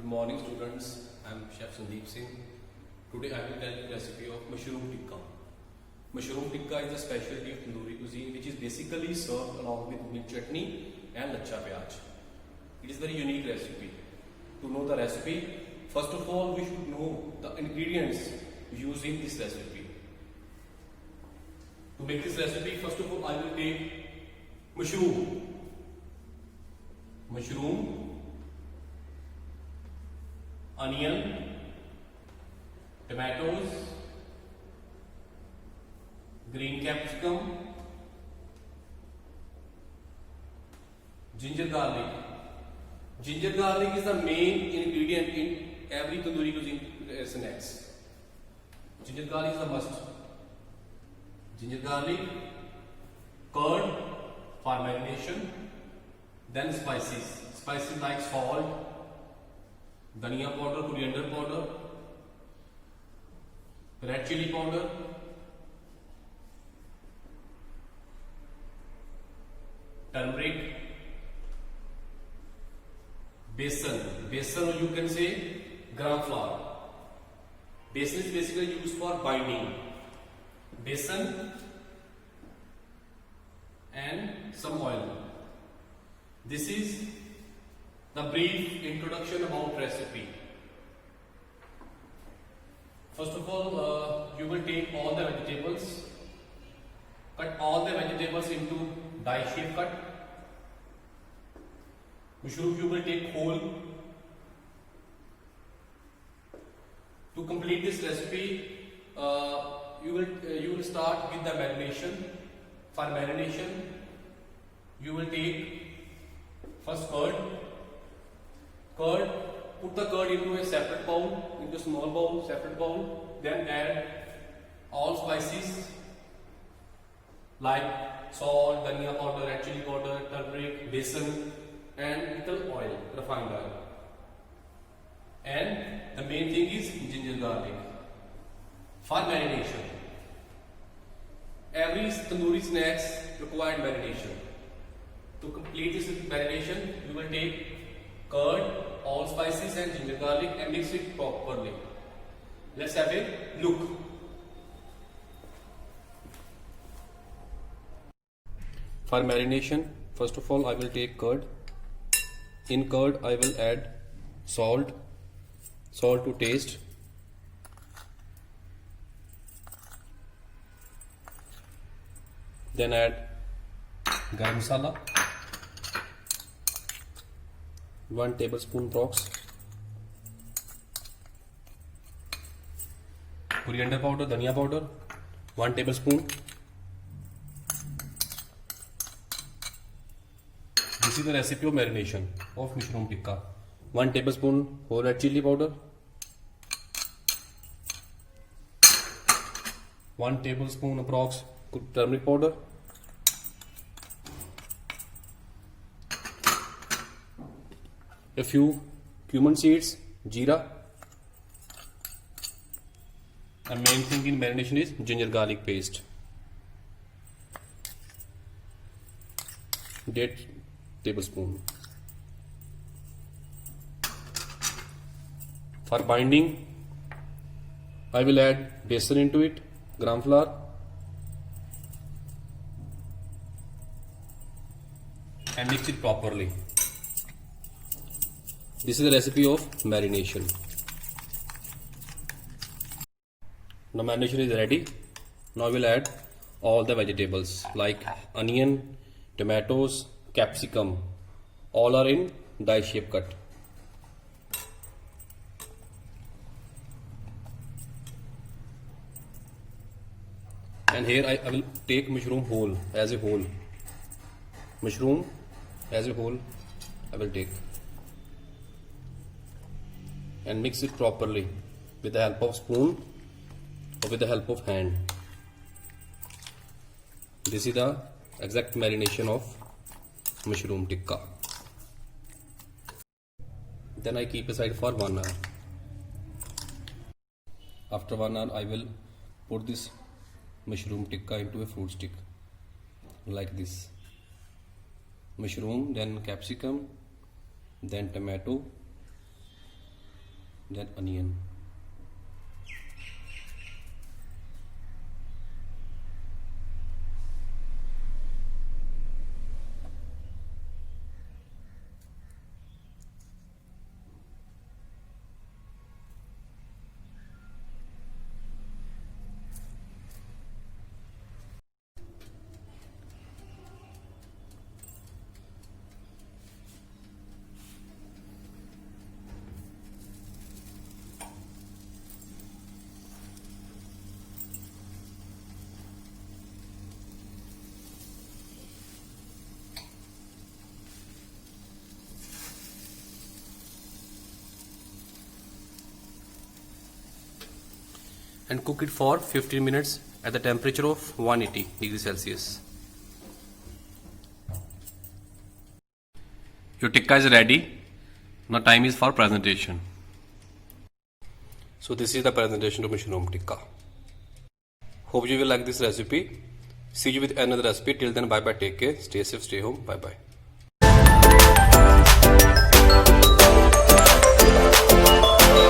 Good morning students, I am Chef Sandeep Singh. Today I will tell you the recipe of mushroom tikka. Mushroom tikka is a specialty of tandoori cuisine which is basically served along with milk chutney and lacha pyaj. It is very unique recipe. To know the recipe, first of all we should know the ingredients used in this recipe. To make this recipe, first of all I will take mushroom, onion, tomatoes, green capsicum, ginger garlic. Ginger garlic is the main ingredient in every tandoori cuisine snacks. Ginger garlic is a must. Ginger garlic, curd for marination, then spices like salt, dhania powder, coriander powder, red chili powder, turmeric, besan or you can say gram flour. Besan is basically used for binding. Besan and some oil. This is the brief introduction about recipe. First of all, you will take all the vegetables, cut all the vegetables into die shape cut. Mushroom you will take whole. To complete this recipe, you will start with the marination. For marination, you will take first curd. Put the curd into a separate bowl, into a small bowl, separate bowl. Then add all spices like salt, dhania powder, red chili powder, turmeric, besan, and little oil, refined oil. And the main thing is ginger garlic. For marination, every tandoori snacks required marination. To complete this marination, you will take curd, all spices and ginger garlic and mix it properly. Let's have a look. For marination, first of all I will take curd. In curd I will add salt to taste. Then add garam masala, 1 tablespoon prox, coriander powder, dhania powder, 1 tablespoon. This is the recipe of marination of mushroom tikka. 1 tablespoon whole red chili powder, 1 tablespoon approx turmeric powder, a few cumin seeds, jeera. The main thing in marination is ginger garlic paste. 1 tablespoon. For binding, I will add besan into it, gram flour, and mix it properly. This is the recipe of marination. Now marination is ready. Now I will add all the vegetables like onion, tomatoes, capsicum. All are in die shape cut. And here I will take mushroom whole as a whole. Mushroom as a whole I will take and mix it properly with the help of spoon or with the help of hand. This is the exact marination of mushroom tikka. Then I keep aside for 1 hour. After 1 hour I will put this mushroom tikka into a fruit stick like this. Mushroom, then capsicum, then tomato, then onion. And cook it for 15 minutes at the temperature of 180 degrees Celsius. Your tikka is ready. Now time is for presentation. So this is the presentation of mushroom tikka. Hope you will like this recipe. See you with another recipe. Till then, bye bye. Take care. Stay safe. Stay home. Bye bye.